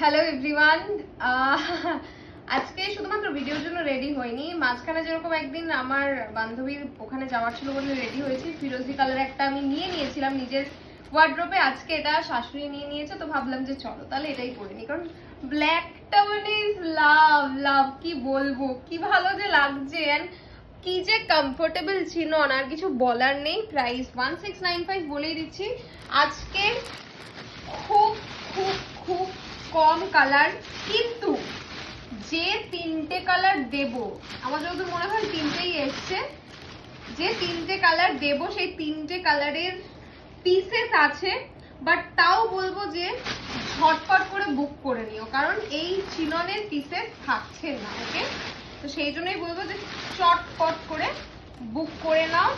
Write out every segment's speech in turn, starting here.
Hello everyone. আজকে শুধুমাত্র ভিডিওর জন্য রেডি হইনি, মাঝখানে যেরকম একদিন আমার বান্ধবীর ওখানে যাওয়ার ছিল বলে রেডি হয়েছি। ফিরোজি কালার একটা আমি নিয়ে নিয়েছিলাম নিজের ওয়ার্ড্রোবে, আজকে এটা শাশুড়ি নিয়ে নিয়েছে, তো ভাবলাম যে চলো তাহলে এটাই পরে নি, কারণ ব্ল্যাকটা মানে লাভ লাভ, কি বলবো, কি ভালো যে লাগছে, এন্ড কি যে কমফোর্টেবল ছিল, আর কিছু বলার নেই। প্রাইস 1695 বলেই দিচ্ছি। আজকে খুব খুব খুব কম কালার, কিন্তু যে তিনটে কালার দেব, আমার যতদূর মনে হয় তিনটেই এসছে, যে তিনটে কালার দেব সেই তিনটে কালারের পিসেস আছে, বাট তাও বলবো যে ঝটপট করে বুক করে নিও, কারণ এই চিননের পিসেস থাকছে না। ওকে, তো সেই জন্যই বলবো যে চটপট করে বুক করে নাও।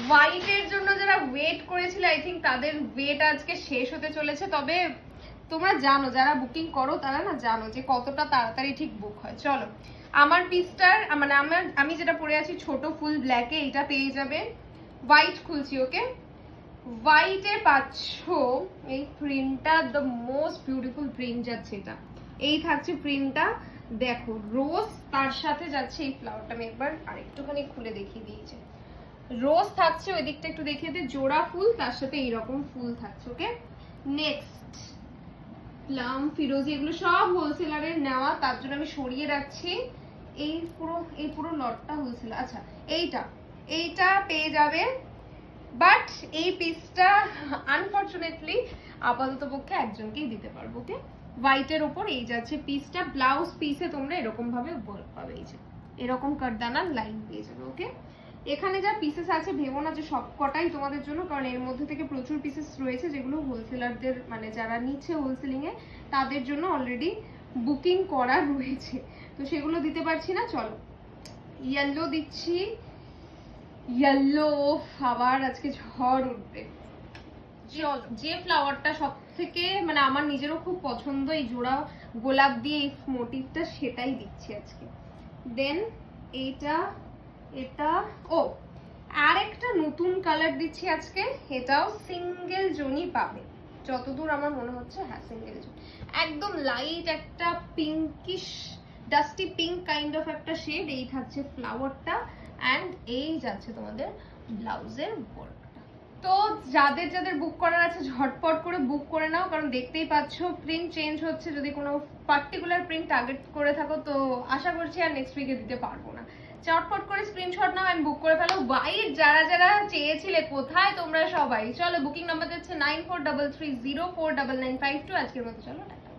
হোয়াইটের জন্য যারা ওয়েট করেছিল, আই থিঙ্ক তাদের ওয়েট আজকে শেষ হতে চলেছে। তবে তোমরা জানো, যারা বুকিং করো তারা না জানো যে কতটা তাড়াতাড়ি ঠিক বুক হয়। চলো, আমার পিসটার মানে আমি যেটা পরে আছি ছোট ফুল ব্ল্যাকে, এটা পেয়ে যাবে। হোয়াইট খুলছি, ওকে, হোয়াইটে পাচ্ছ এই প্রিন্টটা, দ্য মোস্ট বিউটিফুল প্রিন্ট যাচ্ছে এটা। এই থাকছে প্রিন্টটা, দেখো রোজ, তার সাথে যাচ্ছে এই ফ্লাওয়ারটা। আমি একবার আরেকটুখানি খুলে দেখিয়ে দিয়েছি। রোজ থাকছে, ওই দিকটা একটু দেখিয়ে দে, জোড়া ফুল, তার সাথে এইরকম ফুল থাকছে। ওকে, নেক্সট প্লাম, ফিরোজি, এগুলো সব হোলসেলারের নেওয়া, তার জন্য আমি সরিয়ে রাখছি। এই পুরো লটটা হোলসেল। আচ্ছা, এইটা পেয়ে যাবে, বাট এই পিসটা আনফরচুনেটলি আপাতত পক্ষে একজনকেই দিতে পারবো। ওকে, হোয়াইটের ওপর এই যাচ্ছে পিসটা। ব্লাউজ পিসে তোমরা এরকম ভাবে ওয়ার্ক পাবে, এই যে এরকম কাটদানার লাইন পেয়ে যাবে। ওকে, এখানে যা পিসেস আছে ভেবো না যে সব কটাই তোমাদের জন্য, কারণ এর মধ্যে থেকে প্রচুর পিসেস রয়েছে যেগুলো হোলসেলারদের, মানে যারা নিচ্ছে হোলসেলিং এ, তাদের জন্য অলরেডি বুকিং করা রয়েছে, তো সেগুলো দিতে পারছি না। চলো, ইয়েলো দিচ্ছি। ইয়েলো আবার আজকে ঝড় উঠবে। যে ফ্লাওয়ারটা সব থেকে মানে আমার নিজেরও খুব পছন্দ, এই জোড়া গোলাপ দিয়ে এই মোটিভটা, সেটাই দিচ্ছি আজকে। দেন এটা আর একটা নতুন কালার দিচ্ছি আজকে, এটাও সিঙ্গেল জনই পাবে যতদূর আমার মনে হচ্ছে। হ্যাঁ, সিঙ্গেল জন, একদম লাইট একটা pinkish dusty pink kind of একটা শেড। এই থাকছে ফ্লাওয়ারটা, অ্যান্ড এই যাচ্ছে তোমাদের ব্লাউজের ওয়ার্কটা। তো যাদের যাদের বুক করার আছে ঝটপট করে বুক করে নাও, কারণ দেখতেই পাচ্ছ প্রিন্ট চেঞ্জ হচ্ছে। যদি কোনো পার্টিকুলার প্রিন্ট টার্গেট করে থাকো তো আশা করছি আর নেক্সট উইকে দিতে পারবো না। চটপট করে স্ক্রিনশট নাও এন্ড বুক করে ফেলো। হোয়াইট যারা যারা চেয়েছিলে, কোথায় তোমরা সবাই? চলো, বুকিং নাম্বার যাচ্ছে 9433049952। আজকের মতো চলো, টাটা।